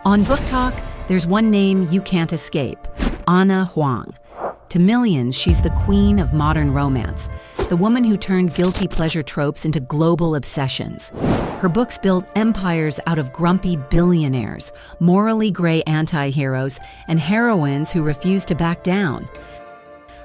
On BookTok, there's one name you can't escape, Ana Huang. To millions, she's the queen of modern romance, the woman who turned guilty pleasure tropes into global obsessions. Her books built empires out of grumpy billionaires, morally gray anti-heroes, and heroines who refused to back down.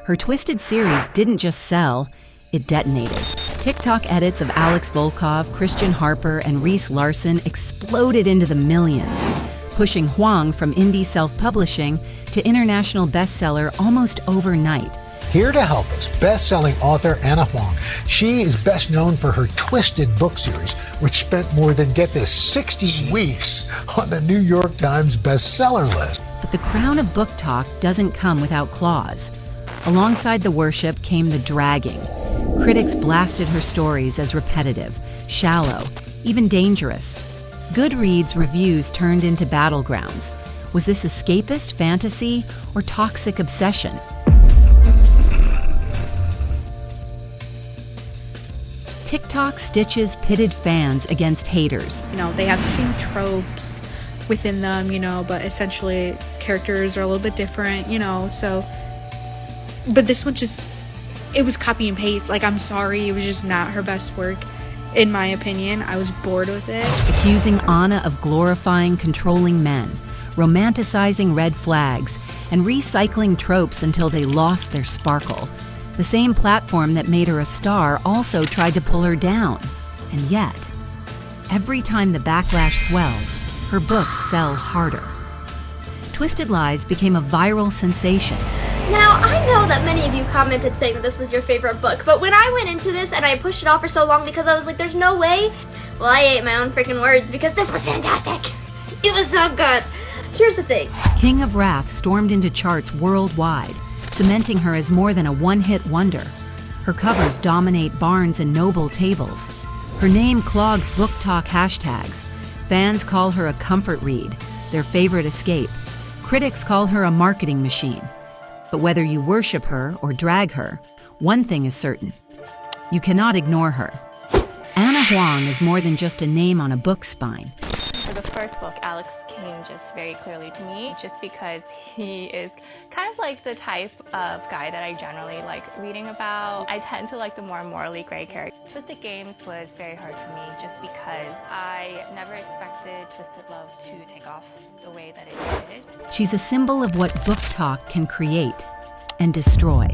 Her twisted series didn't just sell, it detonated. TikTok edits of Alex Volkov, Christian Harper, and Reese Larson exploded into the millions, pushing Huang from indie self-publishing to international bestseller almost overnight. Here to help us, best-selling author Ana Huang. She is best known for her Twisted book series, which spent more than, get this, 60 weeks on the New York Times bestseller list. But the crown of BookTok doesn't come without claws. Alongside the worship came the dragging. Critics blasted her stories as repetitive, shallow, even dangerous. Goodreads reviews turned into battlegrounds. Was this escapist fantasy or toxic obsession? TikTok stitches pitted fans against haters. They have the same tropes within them, but essentially characters are a little bit different, so. But this one it was copy and paste. I'm sorry, it was just not her best work. In my opinion, I was bored with it. Accusing Ana of glorifying controlling men, romanticizing red flags, and recycling tropes until they lost their sparkle. The same platform that made her a star also tried to pull her down. And yet, every time the backlash swells, her books sell harder. Twisted Lies became a viral sensation. Now, I know that many of you commented saying that this was your favorite book, but when I went into this and I pushed it off for so long because I was like, there's no way, well, I ate my own freaking words because this was fantastic. It was so good. Here's the thing. King of Wrath stormed into charts worldwide, cementing her as more than a one-hit wonder. Her covers dominate Barnes and Noble tables. Her name clogs BookTok hashtags. Fans call her a comfort read, their favorite escape. Critics call her a marketing machine. But whether you worship her or drag her, one thing is certain. You cannot ignore her. Ana Huang is more than just a name on a book spine. For the first book, Alex came just very clearly to me, just because he is kind of like the type of guy that I generally like reading about. I tend to like the more morally gray character. Twisted Games was very hard for me just because I never expected Twisted Love to take off the way that it did. She's a symbol of what BookTok can create and destroy.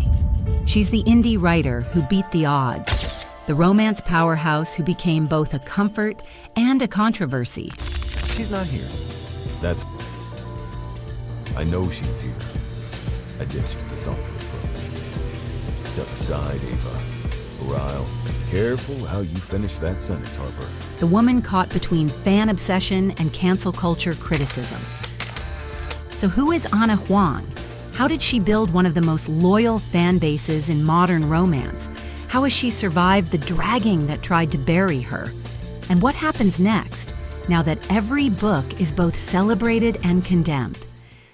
She's the indie writer who beat the odds, the romance powerhouse who became both a comfort and a controversy. She's not here. I know she's here. I ditched the softer approach. Step aside, Ava. Ryle, careful how you finish that sentence, Harper. The woman caught between fan obsession and cancel culture criticism. So who is Ana Huang? How did she build one of the most loyal fan bases in modern romance? How has she survived the dragging that tried to bury her? And what happens next, now that every book is both celebrated and condemned?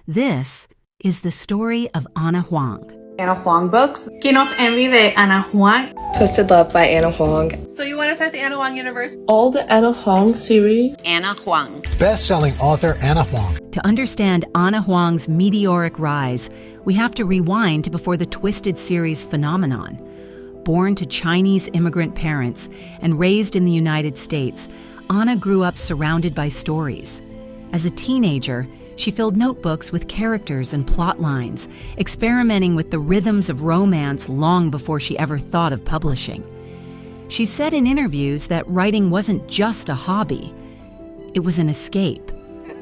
This is the story of Ana Huang. Ana Huang books. Skin of Envy de Ana Huang. Twisted Love by Ana Huang. So you want to start the Ana Huang universe? All the Ana Huang series. Ana Huang. Best-selling author Ana Huang. To understand Ana Huang's meteoric rise, we have to rewind to before the Twisted series phenomenon. Born to Chinese immigrant parents and raised in the United States, Ana grew up surrounded by stories. As a teenager, she filled notebooks with characters and plot lines, experimenting with the rhythms of romance long before she ever thought of publishing. She said in interviews that writing wasn't just a hobby, it was an escape.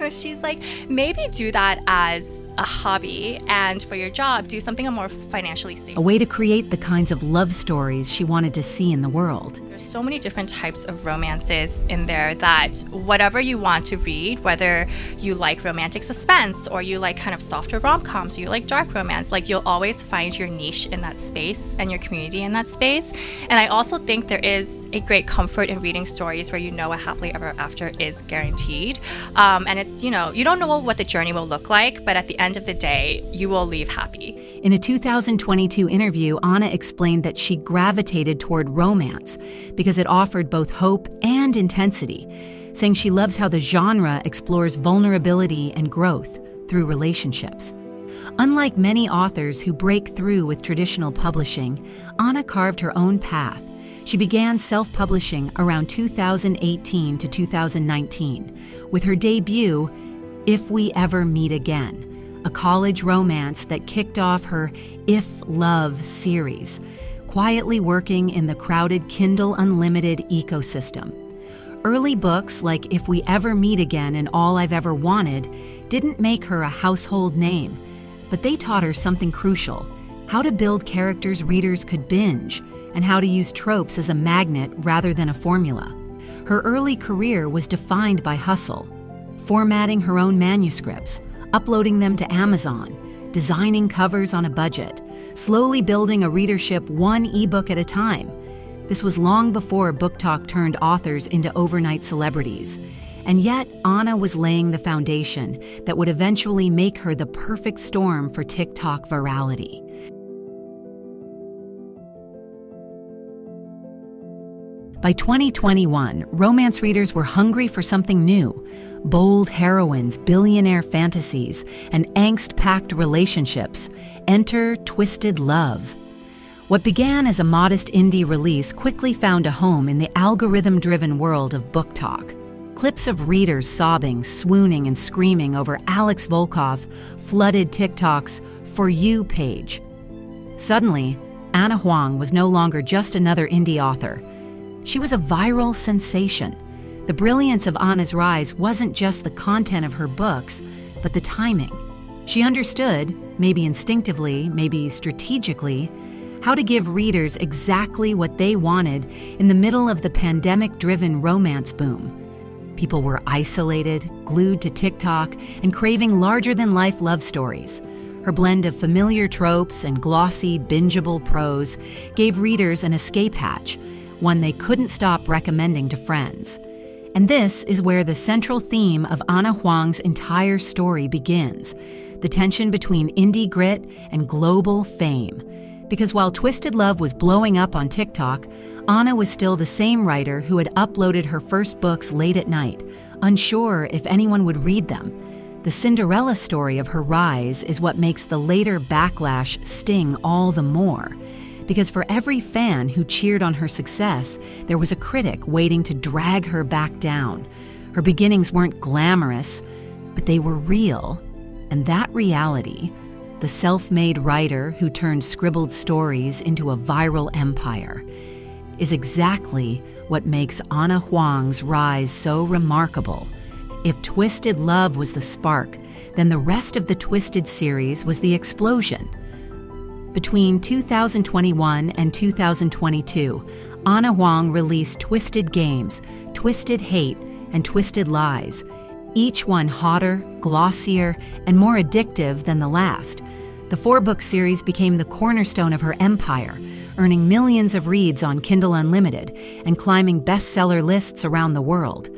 She's like, maybe do that as a hobby, and for your job, do something more financially stable. A way to create the kinds of love stories she wanted to see in the world. There's so many different types of romances in there that whatever you want to read, whether you like romantic suspense or you like kind of softer rom-coms or you like dark romance, you'll always find your niche in that space and your community in that space. And I also think there is a great comfort in reading stories where you know a happily ever after is guaranteed. And it's, you don't know what the journey will look like, but at the end of the day, you will leave happy. In a 2022 interview, Ana explained that she gravitated toward romance because it offered both hope and intensity. saying she loves how the genre explores vulnerability and growth through relationships. Unlike many authors who break through with traditional publishing, Ana carved her own path. She began self-publishing around 2018 to 2019 with her debut, If We Ever Meet Again, a college romance that kicked off her If Love series, quietly working in the crowded Kindle Unlimited ecosystem. Early books like If We Ever Meet Again and All I've Ever Wanted didn't make her a household name, but they taught her something crucial: how to build characters readers could binge, and how to use tropes as a magnet rather than a formula. Her early career was defined by hustle, formatting her own manuscripts, uploading them to Amazon, designing covers on a budget, slowly building a readership one ebook at a time. This was long before BookTok turned authors into overnight celebrities. And yet, Ana was laying the foundation that would eventually make her the perfect storm for TikTok virality. By 2021, romance readers were hungry for something new: bold heroines, billionaire fantasies, and angst-packed relationships. Enter Twisted Love. What began as a modest indie release quickly found a home in the algorithm-driven world of BookTok. Clips of readers sobbing, swooning, and screaming over Alex Volkov flooded TikTok's For You page. Suddenly, Ana Huang was no longer just another indie author. She was a viral sensation. The brilliance of Ana's rise wasn't just the content of her books, but the timing. She understood, maybe instinctively, maybe strategically, how to give readers exactly what they wanted in the middle of the pandemic-driven romance boom. People were isolated, glued to TikTok, and craving larger-than-life love stories. Her blend of familiar tropes and glossy, bingeable prose gave readers an escape hatch, one they couldn't stop recommending to friends. And this is where the central theme of Ana Huang's entire story begins: the tension between indie grit and global fame. Because while Twisted Love was blowing up on TikTok, Ana was still the same writer who had uploaded her first books late at night, unsure if anyone would read them. The Cinderella story of her rise is what makes the later backlash sting all the more. Because for every fan who cheered on her success, there was a critic waiting to drag her back down. Her beginnings weren't glamorous, but they were real. And that reality, the self-made writer who turned scribbled stories into a viral empire, is exactly what makes Ana Huang's rise so remarkable. If Twisted Love was the spark, then the rest of the Twisted series was the explosion. Between 2021 and 2022, Ana Huang released Twisted Games, Twisted Hate, and Twisted Lies, each one hotter, glossier, and more addictive than the last. The four-book series became the cornerstone of her empire, earning millions of reads on Kindle Unlimited and climbing bestseller lists around the world.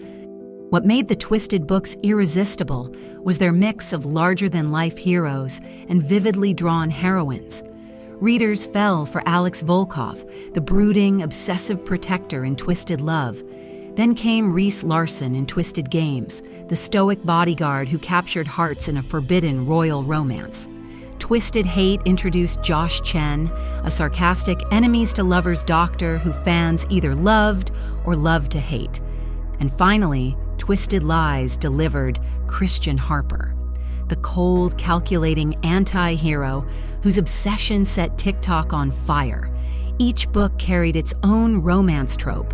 What made the Twisted books irresistible was their mix of larger-than-life heroes and vividly drawn heroines. Readers fell for Alex Volkov, the brooding, obsessive protector in Twisted Love. Then came Reese Larson in Twisted Games, the stoic bodyguard who captured hearts in a forbidden royal romance. Twisted Hate introduced Josh Chen, a sarcastic enemies-to-lovers doctor who fans either loved or loved to hate. And finally, Twisted Lies delivered Christian Harper, the cold, calculating anti-hero whose obsession set TikTok on fire. Each book carried its own romance trope: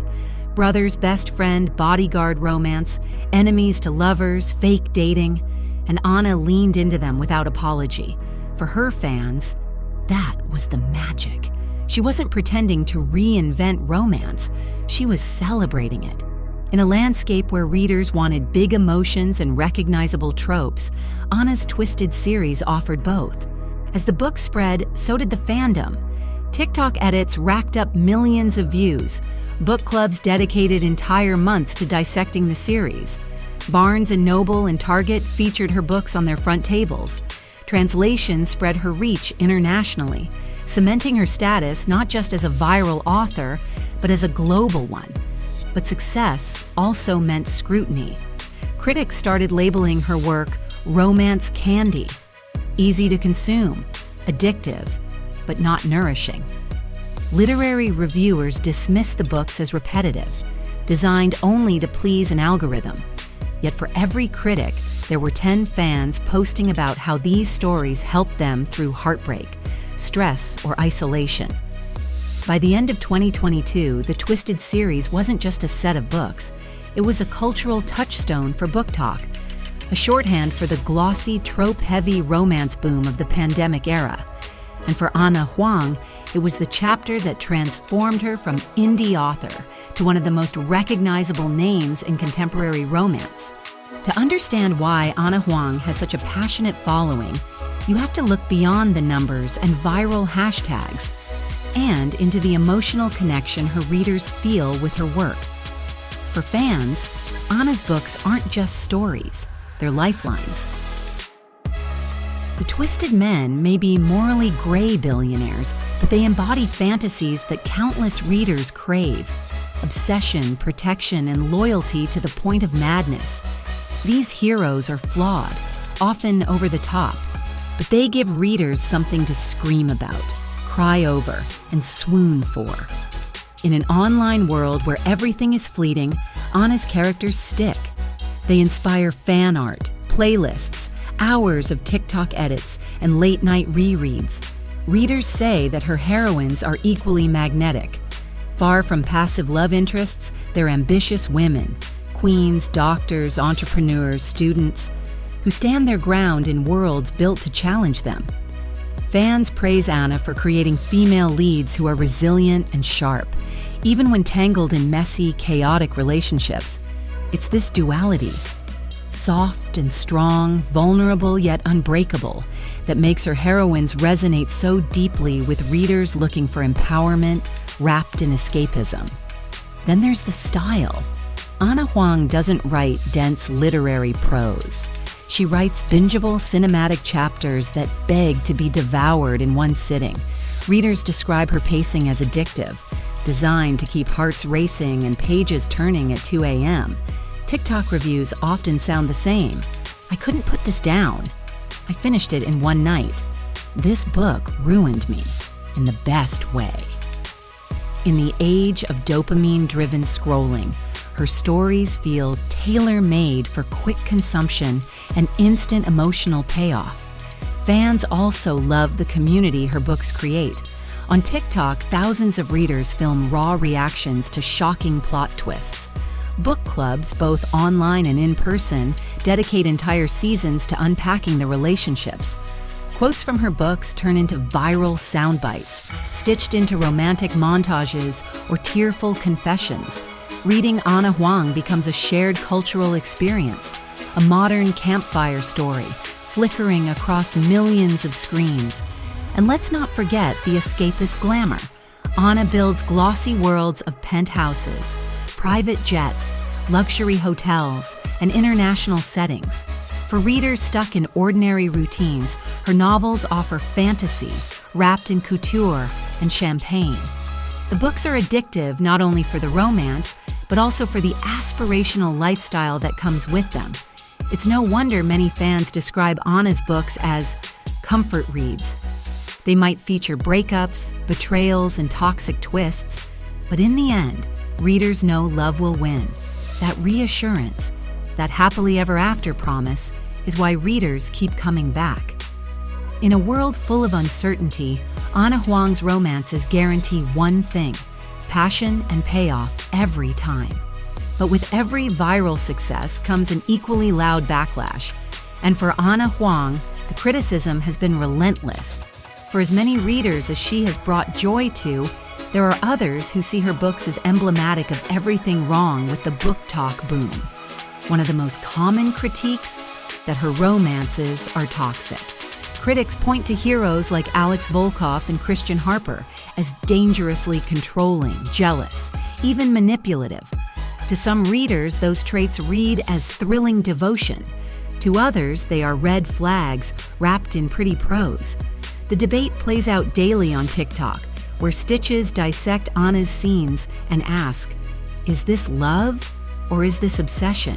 brother's best friend, bodyguard romance, enemies to lovers, fake dating, and Ana leaned into them without apology. For her fans, that was the magic. She wasn't pretending to reinvent romance, she was celebrating it. In a landscape where readers wanted big emotions and recognizable tropes, Ana's Twisted series offered both. As the book spread, so did the fandom. TikTok edits racked up millions of views. Book clubs dedicated entire months to dissecting the series. Barnes & Noble and Target featured her books on their front tables. Translations spread her reach internationally, cementing her status not just as a viral author, but as a global one. But success also meant scrutiny. Critics started labeling her work romance candy, easy to consume, addictive, but not nourishing. Literary reviewers dismissed the books as repetitive, designed only to please an algorithm. Yet for every critic, there were 10 fans posting about how these stories helped them through heartbreak, stress, or isolation. By the end of 2022, the Twisted series wasn't just a set of books. It was a cultural touchstone for BookTok, a shorthand for the glossy, trope-heavy romance boom of the pandemic era. And for Ana Huang, it was the chapter that transformed her from indie author to one of the most recognizable names in contemporary romance. To understand why Ana Huang has such a passionate following, you have to look beyond the numbers and viral hashtags and into the emotional connection her readers feel with her work. For fans, Ana's books aren't just stories, they're lifelines. The Twisted Men may be morally gray billionaires, but they embody fantasies that countless readers crave: obsession, protection, and loyalty to the point of madness. These heroes are flawed, often over the top, but they give readers something to scream about, cry over, and swoon for. In an online world where everything is fleeting, Ana's characters stick. They inspire fan art, playlists, hours of TikTok edits, and late-night rereads. Readers say that her heroines are equally magnetic. Far from passive love interests, they're ambitious women, queens, doctors, entrepreneurs, students, who stand their ground in worlds built to challenge them. Fans praise Ana for creating female leads who are resilient and sharp, even when tangled in messy, chaotic relationships. It's this duality, soft and strong, vulnerable yet unbreakable, that makes her heroines resonate so deeply with readers looking for empowerment wrapped in escapism. Then there's the style. Ana Huang doesn't write dense literary prose. She writes bingeable cinematic chapters that beg to be devoured in one sitting. Readers describe her pacing as addictive, designed to keep hearts racing and pages turning at 2 a.m. TikTok reviews often sound the same. I couldn't put this down. I finished it in one night. This book ruined me in the best way. In the age of dopamine-driven scrolling, her stories feel tailor-made for quick consumption and instant emotional payoff. Fans also love the community her books create. On TikTok, thousands of readers film raw reactions to shocking plot twists. Book clubs, both online and in person, dedicate entire seasons to unpacking the relationships. Quotes from her books turn into viral sound bites, stitched into romantic montages or tearful confessions. Reading Ana Huang becomes a shared cultural experience, a modern campfire story, flickering across millions of screens. And let's not forget the escapist glamour. Ana builds glossy worlds of penthouses, private jets, luxury hotels, and international settings. For readers stuck in ordinary routines, her novels offer fantasy, wrapped in couture and champagne. The books are addictive not only for the romance, but also for the aspirational lifestyle that comes with them. It's no wonder many fans describe Ana's books as comfort reads. They might feature breakups, betrayals, and toxic twists, but in the end, readers know love will win. That reassurance, that happily ever after promise, is why readers keep coming back. In a world full of uncertainty, Ana Huang's romances guarantee one thing: passion and payoff every time. But with every viral success comes an equally loud backlash. And for Ana Huang, the criticism has been relentless. For as many readers as she has brought joy to, there are others who see her books as emblematic of everything wrong with the BookTok boom. One of the most common critiques, that her romances are toxic. Critics point to heroes like Alex Volkov and Christian Harper as dangerously controlling, jealous, even manipulative. To some readers, those traits read as thrilling devotion. To others, they are red flags wrapped in pretty prose. The debate plays out daily on TikTok, where stitches dissect Ana's scenes and ask, is this love or is this obsession?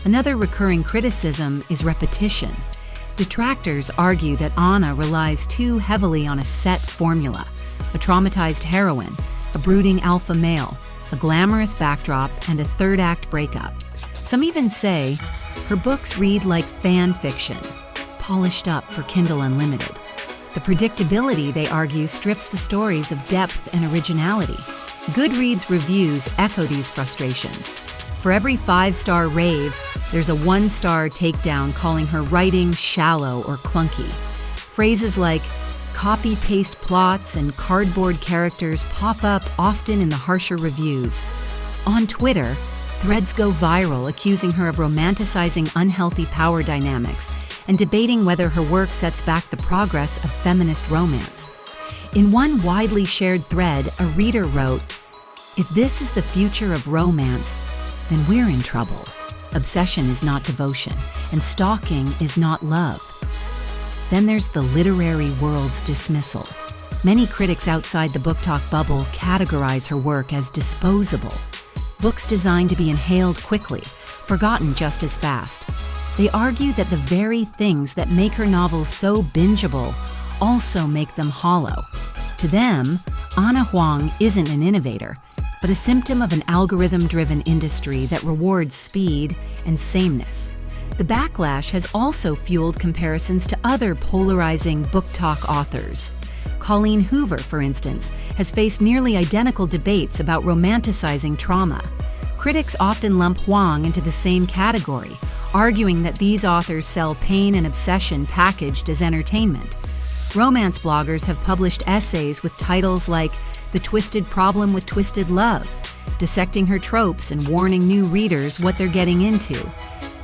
Another recurring criticism is repetition. Detractors argue that Ana relies too heavily on a set formula, a traumatized heroine, a brooding alpha male, a glamorous backdrop, and a third-act breakup. Some even say her books read like fan fiction, polished up for Kindle Unlimited. The predictability, they argue, strips the stories of depth and originality. Goodreads reviews echo these frustrations. For every 5-star rave, there's a 1-star takedown calling her writing shallow or clunky. Phrases like copy-paste plots and cardboard characters pop up often in the harsher reviews. On Twitter, threads go viral accusing her of romanticizing unhealthy power dynamics and debating whether her work sets back the progress of feminist romance. In one widely shared thread, a reader wrote, "If this is the future of romance, then we're in trouble. Obsession is not devotion, and stalking is not love." Then there's the literary world's dismissal. Many critics outside the BookTok bubble categorize her work as disposable. Books designed to be inhaled quickly, forgotten just as fast. They argue that the very things that make her novels so bingeable also make them hollow. To them, Ana Huang isn't an innovator, but a symptom of an algorithm-driven industry that rewards speed and sameness. The backlash has also fueled comparisons to other polarizing BookTok authors. Colleen Hoover, for instance, has faced nearly identical debates about romanticizing trauma. Critics often lump Huang into the same category, arguing that these authors sell pain and obsession packaged as entertainment. Romance bloggers have published essays with titles like "The Twisted Problem with Twisted Love," dissecting her tropes and warning new readers what they're getting into.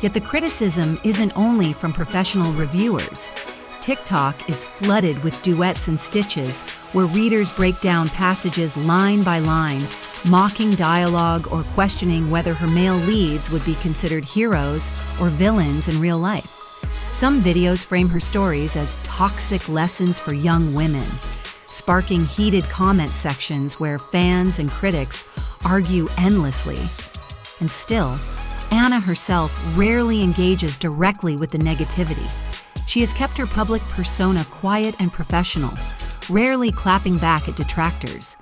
Yet the criticism isn't only from professional reviewers. TikTok is flooded with duets and stitches where readers break down passages line by line, mocking dialogue or questioning whether her male leads would be considered heroes or villains in real life. Some videos frame her stories as toxic lessons for young women, sparking heated comment sections where fans and critics argue endlessly. And still, Ana herself rarely engages directly with the negativity. She has kept her public persona quiet and professional, rarely clapping back at detractors.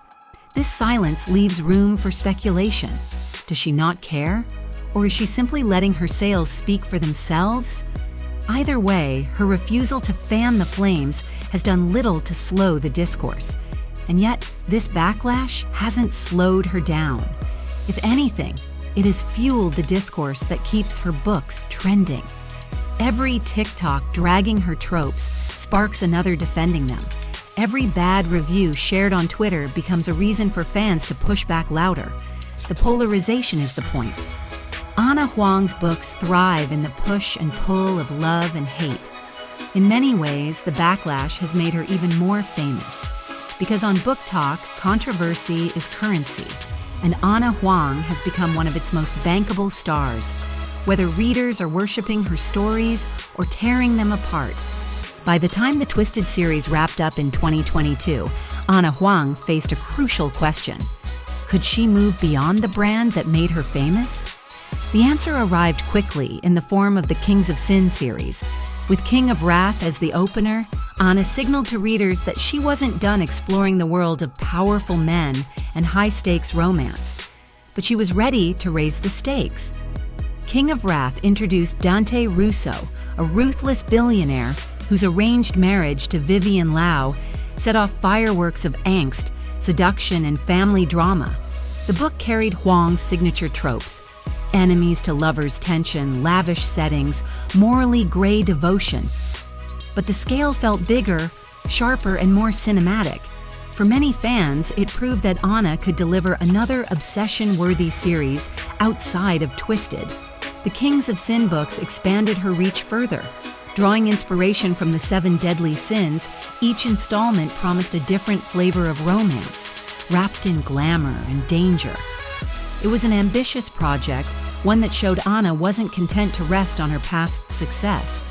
This silence leaves room for speculation. Does she not care? Or is she simply letting her sales speak for themselves? Either way, her refusal to fan the flames has done little to slow the discourse. And yet, this backlash hasn't slowed her down. If anything, it has fueled the discourse that keeps her books trending. Every TikTok dragging her tropes sparks another defending them. Every bad review shared on Twitter becomes a reason for fans to push back louder. The polarization is the point. Ana Huang's books thrive in the push and pull of love and hate. In many ways, the backlash has made her even more famous. Because on BookTok, controversy is currency, and Ana Huang has become one of its most bankable stars, whether readers are worshipping her stories or tearing them apart. By the time the Twisted series wrapped up in 2022, Ana Huang faced a crucial question. Could she move beyond the brand that made her famous? The answer arrived quickly in the form of the Kings of Sin series. With King of Wrath as the opener, Ana signaled to readers that she wasn't done exploring the world of powerful men and high-stakes romance. But she was ready to raise the stakes. King of Wrath introduced Dante Russo, a ruthless billionaire whose arranged marriage to Vivian Lau set off fireworks of angst, seduction, and family drama. The book carried Huang's signature tropes: enemies to lovers tension, lavish settings, morally gray devotion. But the scale felt bigger, sharper, and more cinematic. For many fans, it proved that Ana could deliver another obsession-worthy series outside of Twisted. The Kings of Sin books expanded her reach further. Drawing inspiration from the 7 deadly sins, each installment promised a different flavor of romance, wrapped in glamour and danger. It was an ambitious project, one that showed Ana wasn't content to rest on her past success.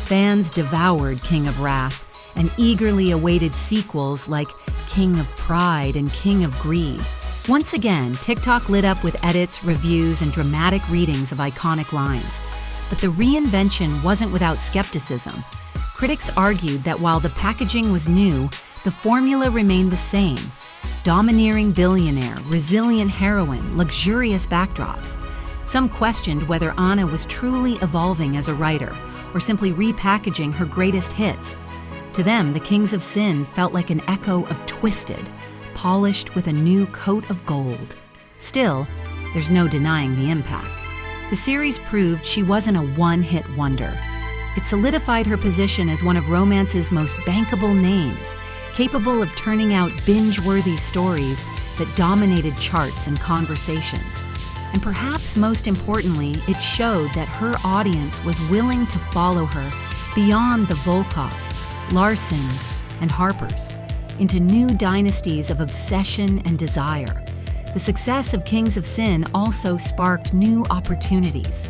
Fans devoured King of Wrath and eagerly awaited sequels like King of Pride and King of Greed. Once again, TikTok lit up with edits, reviews, and dramatic readings of iconic lines. But the reinvention wasn't without skepticism. Critics argued that while the packaging was new, the formula remained the same. Domineering billionaire, resilient heroine, luxurious backdrops. Some questioned whether Ana was truly evolving as a writer or simply repackaging her greatest hits. To them, The Kings of Sin felt like an echo of Twisted, polished with a new coat of gold. Still, there's no denying the impact. The series proved she wasn't a one-hit wonder. It solidified her position as one of romance's most bankable names, capable of turning out binge-worthy stories that dominated charts and conversations. And perhaps most importantly, it showed that her audience was willing to follow her beyond the Volkovs, Larsens, and Harpers, into new dynasties of obsession and desire. The success of Kings of Sin also sparked new opportunities.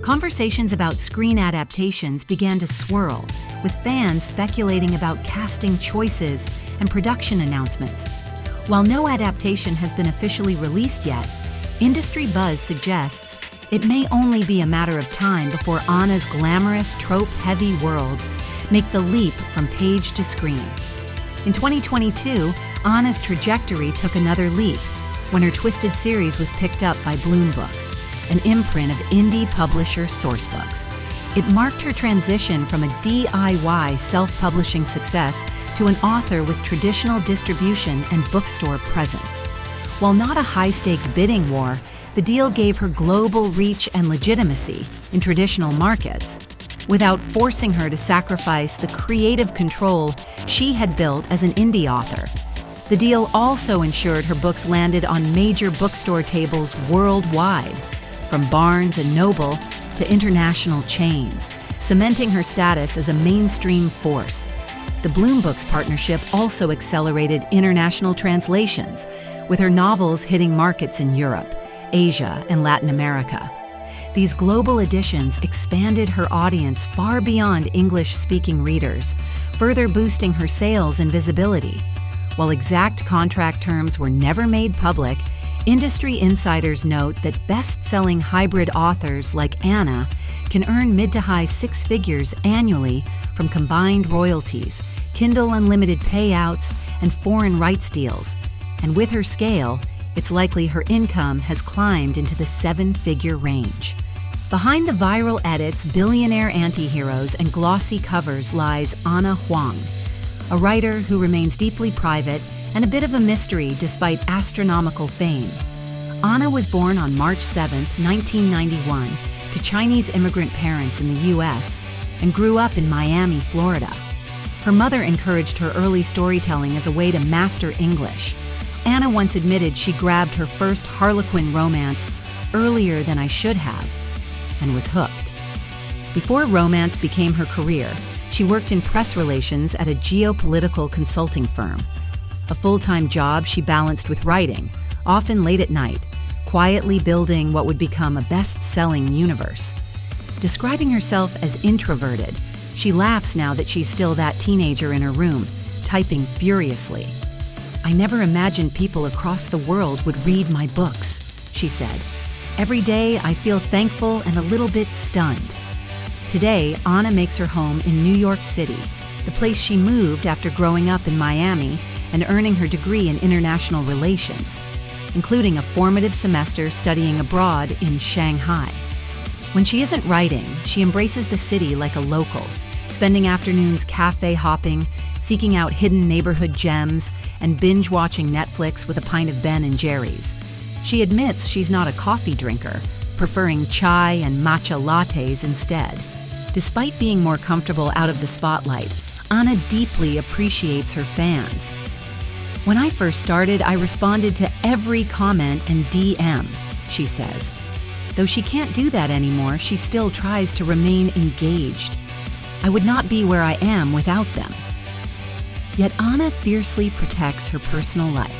Conversations about screen adaptations began to swirl, with fans speculating about casting choices and production announcements. While no adaptation has been officially released yet, industry buzz suggests it may only be a matter of time before Ana's glamorous, trope-heavy worlds make the leap from page to screen. In 2022, Ana's trajectory took another leap when her Twisted series was picked up by Bloom Books, an imprint of indie publisher Sourcebooks. It marked her transition from a DIY self-publishing success to an author with traditional distribution and bookstore presence. While not a high-stakes bidding war, the deal gave her global reach and legitimacy in traditional markets, without forcing her to sacrifice the creative control she had built as an indie author. The deal also ensured her books landed on major bookstore tables worldwide, from Barnes and Noble to international chains, cementing her status as a mainstream force. The Bloom Books partnership also accelerated international translations, with her novels hitting markets in Europe, Asia, and Latin America. These global editions expanded her audience far beyond English-speaking readers, further boosting her sales and visibility. While exact contract terms were never made public, industry insiders note that best-selling hybrid authors like Ana can earn mid to high six figures annually from combined royalties, Kindle Unlimited payouts, and foreign rights deals. And with her scale, it's likely her income has climbed into the seven-figure range. Behind the viral edits, billionaire anti-heroes, and glossy covers lies Ana Huang, a writer who remains deeply private and a bit of a mystery despite astronomical fame. Ana was born on March 7, 1991, to Chinese immigrant parents in the U.S. and grew up in Miami, Florida. Her mother encouraged her early storytelling as a way to master English. Ana once admitted she grabbed her first Harlequin romance earlier than I should have, and was hooked. Before romance became her career, she worked in press relations at a geopolitical consulting firm. A full-time job she balanced with writing, often late at night, quietly building what would become a best-selling universe. Describing herself as introverted, she laughs now that she's still that teenager in her room, typing furiously. "I never imagined people across the world would read my books," she said. "Every day I feel thankful and a little bit stunned." Today, Ana makes her home in New York City, the place she moved after growing up in Miami and earning her degree in international relations, including a formative semester studying abroad in Shanghai. When she isn't writing, she embraces the city like a local, spending afternoons cafe hopping, seeking out hidden neighborhood gems, and binge-watching Netflix with a pint of Ben & Jerry's. She admits she's not a coffee drinker, preferring chai and matcha lattes instead. Despite being more comfortable out of the spotlight, Ana deeply appreciates her fans. "When I first started, I responded to every comment and DM," she says. Though she can't do that anymore, she still tries to remain engaged. "I would not be where I am without them." Yet Ana fiercely protects her personal life.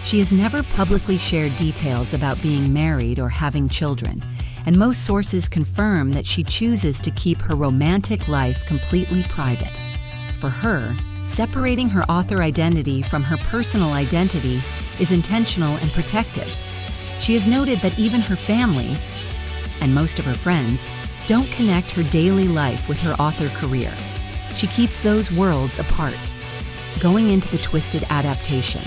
She has never publicly shared details about being married or having children, and most sources confirm that she chooses to keep her romantic life completely private. For For her, separating her author identity from her personal identity is intentional and protective. She has noted that even her family, and most of her friends, don't connect her daily life with her author career. She keeps those worlds apart. Going into the twisted adaptation,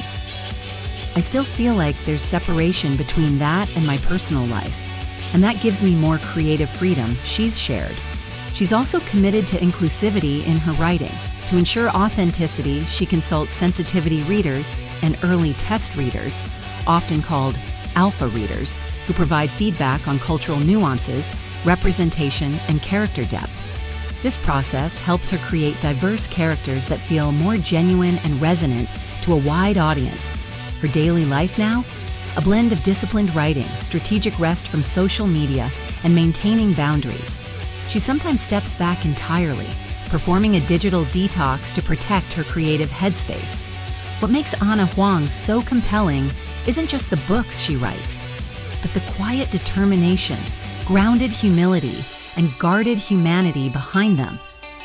I still feel like there's separation between that and my personal life, and that gives me more creative freedom she's shared. She's also committed to inclusivity in her writing. To ensure authenticity, she consults sensitivity readers and early test readers, often called alpha readers, who provide feedback on cultural nuances, representation, and character depth. This process helps her create diverse characters that feel more genuine and resonant to a wide audience. Her daily life now? A blend of disciplined writing, strategic rest from social media, and maintaining boundaries. She sometimes steps back entirely, performing a digital detox to protect her creative headspace. What makes Ana Huang so compelling isn't just the books she writes, but the quiet determination, grounded humility, and guarded humanity behind them.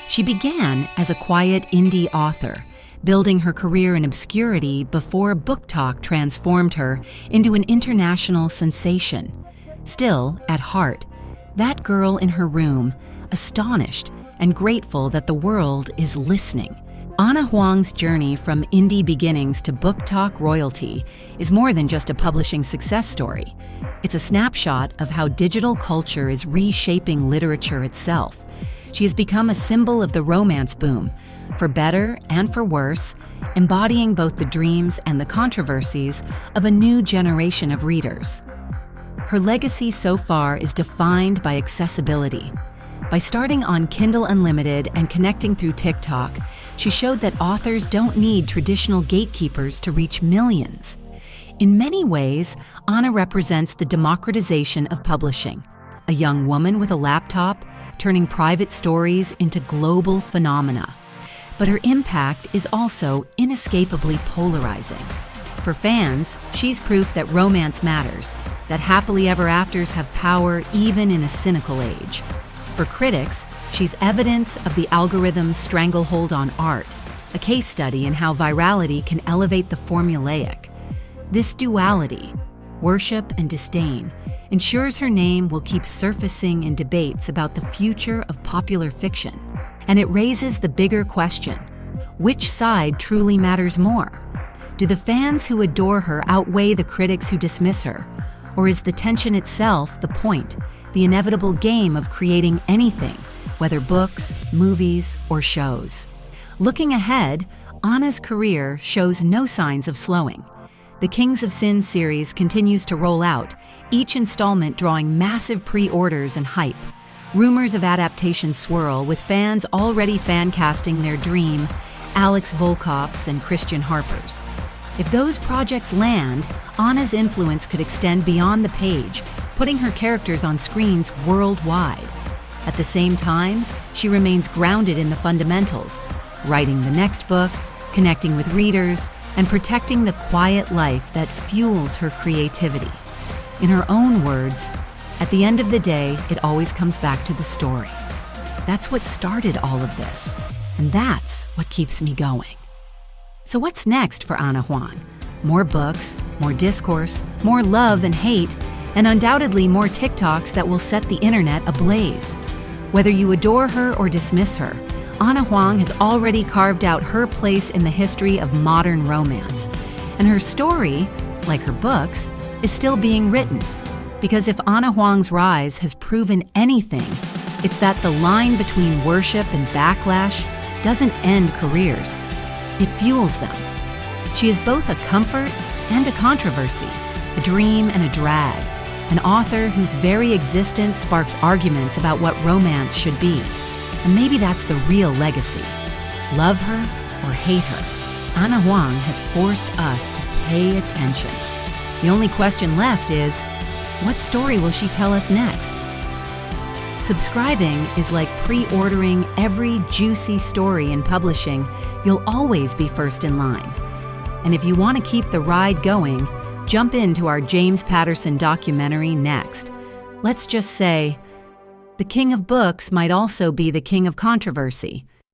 She began as a quiet indie author, building her career in obscurity before BookTok transformed her into an international sensation. Still, at heart, that girl in her room, astonished and grateful that the world is listening. Ana Huang's journey from indie beginnings to BookTok royalty is more than just a publishing success story. It's a snapshot of how digital culture is reshaping literature itself. She has become a symbol of the romance boom, for better and for worse, embodying both the dreams and the controversies of a new generation of readers. Her legacy so far is defined by accessibility. By starting on Kindle Unlimited and connecting through TikTok, she showed that authors don't need traditional gatekeepers to reach millions. In many ways, Ana represents the democratization of publishing, a young woman with a laptop turning private stories into global phenomena. But her impact is also inescapably polarizing. For fans, she's proof that romance matters, that happily ever afters have power even in a cynical age. For critics, she's evidence of the algorithm's stranglehold on art, a case study in how virality can elevate the formulaic. This duality, worship and disdain, ensures her name will keep surfacing in debates about the future of popular fiction. And it raises the bigger question: which side truly matters more? Do the fans who adore her outweigh the critics who dismiss her? Or is the tension itself the point, the inevitable game of creating anything, whether books, movies, or shows? Looking ahead, Ana's career shows no signs of slowing. The Kings of Sin series continues to roll out, each installment drawing massive pre-orders and hype. Rumors of adaptation swirl, with fans already fan-casting their dream Alex Volkovs and Christian Harpers. If those projects land, Ana's influence could extend beyond the page, putting her characters on screens worldwide. At the same time, she remains grounded in the fundamentals, writing the next book, connecting with readers, and protecting the quiet life that fuels her creativity. In her own words, at the end of the day, it always comes back to the story. That's what started all of this, and that's what keeps me going. So what's next for Ana Huang? More books, more discourse, more love and hate, and undoubtedly more TikToks that will set the internet ablaze. Whether you adore her or dismiss her, Ana Huang has already carved out her place in the history of modern romance. And her story, like her books, is still being written. Because if Ana Huang's rise has proven anything, it's that the line between worship and backlash doesn't end careers. It fuels them. She is both a comfort and a controversy, a dream and a drag, an author whose very existence sparks arguments about what romance should be. And maybe that's the real legacy. Love her or hate her, Ana Huang has forced us to pay attention. The only question left is, what story will she tell us next? Subscribing is like pre-ordering every juicy story in publishing. You'll always be first in line. And if you want to keep the ride going, jump into our James Patterson documentary next. Let's just say, the king of books might also be the king of controversy.